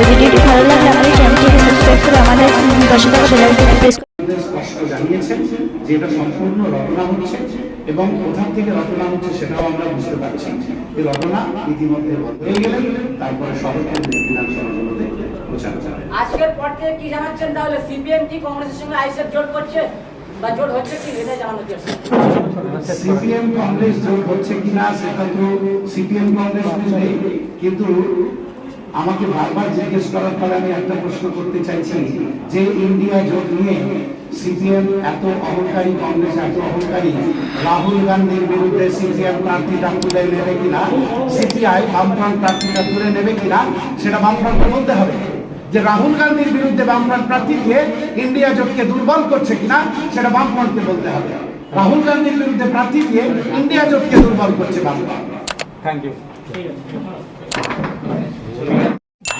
ভিডিওটি ভালো লাগলে আমাদের চ্যানেলটিকে সাবস্ক্রাইব করে আমাদের পাশে থাকা বেল আইকনটি প্রেস স্পষ্ট জানিয়েছেন যে এটা সম্পূর্ণ রটনা হচ্ছে এবং কোথা থেকে রটনা হচ্ছে সেটাও আমরা বুঝতে পারছি। এই রটনা ইতিমধ্যে বন্ধ হয়ে গেলেন, তারপরে শরৎচন্দ্র বিধানসভাগুলোতে প্রচার চালায়। আজকের পর থেকে কি জানাচ্ছেন তাহলে? সিপিএম কি কংগ্রেসের সঙ্গে আইএসএফ জোট করছে বা জোট হচ্ছে কি, এটা জানানো যাচ্ছে? সিপিএম কংগ্রেস জোট হচ্ছে কিনা সেটা তো সিপিএম কংগ্রেস বুঝবে, কিন্তু আমাকে বারবার জিজ্ঞেস করার পরে আমি একটা প্রশ্ন করতে চাইছি যে ইন্ডিয়া জোট নিয়ে সিপিএম এত অহংকারী, কংগ্রেস এত অহংকারী, রাহুল গান্ধীর বিরুদ্ধে সিপিএম প্রার্থীটা তুলে নেবে কিনা, সিপিআই বামফ্রন্ট প্রার্থীটা তুলে নেবে কিনা সেটা বামফ্রন্টকে বলতে হবে। যে রাহুল গান্ধীর বিরুদ্ধে বামফ্রন্ট প্রার্থী দিয়ে ইন্ডিয়া জোটকে দুর্বল করছে কিনা সেটা বামফ্রন্টকে বলতে হবে। রাহুল গান্ধীর বিরুদ্ধে প্রার্থী দিয়ে ইন্ডিয়া জোটকে দুর্বল করছে বামফ্রন্ট। Thank you.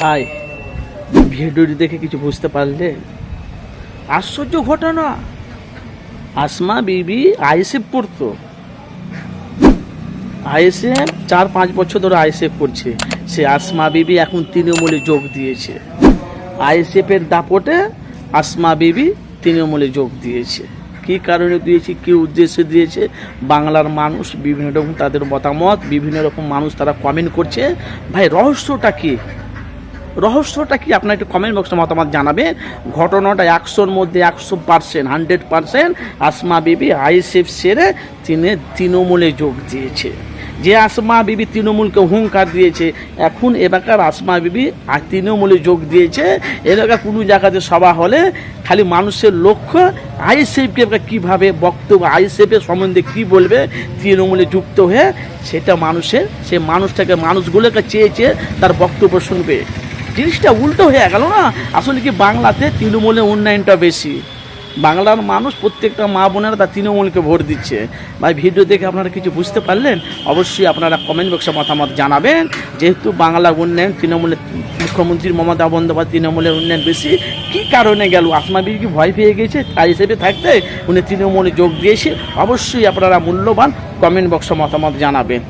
ভাই, ভিডিওটি দেখে কিছু বুঝতে পারলে? আশ্চর্য ঘটনা, আসমা বিবি আইএসএফ করতো, আইএসএফ 4-5 বছর ধরে আইএসএফ করছে। সে আসমা বিবি এখন তৃণমূলে যোগ দিয়েছে। আইএসএফের দাপটে আসমা বিবি তৃণমূলে যোগ দিয়েছে। কী কারণে দিয়েছে, কী উদ্দেশ্যে দিয়েছে, বাংলার মানুষ বিভিন্ন রকম তাদের মতামত, বিভিন্ন রকম মানুষ তারা কমেন্ট করছে। ভাই, রহস্যটা কী? রহস্যটা কি আপনার একটু কমেন্ট বক্সে মতামত জানাবেন। ঘটনাটা 100-র মধ্যে 100%, 100% আসমা বিবি আইএসএফ সেরে তিনি তৃণমূলে যোগ দিয়েছে। যে আসমা বিবি তৃণমূলকে হুঙ্কার দিয়েছে, এখন এলাকার আসমা বিবি আর তৃণমূলে যোগ দিয়েছে। এলাকা কোনো জায়গাতে সভা হলে খালি মানুষের লক্ষ্য আইএসএফকে কীভাবে বক্তব্য, আইএসএফের সম্বন্ধে কী বলবে তৃণমূলে যুক্ত হয়ে, সেটা মানুষের, সে মানুষটাকে, মানুষগুলোকে চেয়ে তার বক্তব্য শুনবে। জিনিসটা উল্টো হয়ে গেল না? আসলে কি বাংলাতে তৃণমূলের উন্নয়নটা বেশি, বাংলার মানুষ প্রত্যেকটা মা বোনেরা তার তৃণমূলকে ভোট দিচ্ছে। ভাই, ভিডিও দেখে আপনারা কিছু বুঝতে পারলেন? অবশ্যই আপনারা কমেন্ট বক্সে মতামত জানাবেন। যেহেতু বাংলার উন্নয়ন তৃণমূলের, মুখ্যমন্ত্রী মমতা বন্দ্যোপাধ্যায় তৃণমূলের উন্নয়ন বেশি, কী কারণে গেল? আসমা বিবি কি ভয় পেয়ে গেছে আইএসএফে থাকতে, উনি তৃণমূলে যোগ দিয়েছে? অবশ্যই আপনারা মূল্যবান কমেন্ট বক্সে মতামত জানাবেন।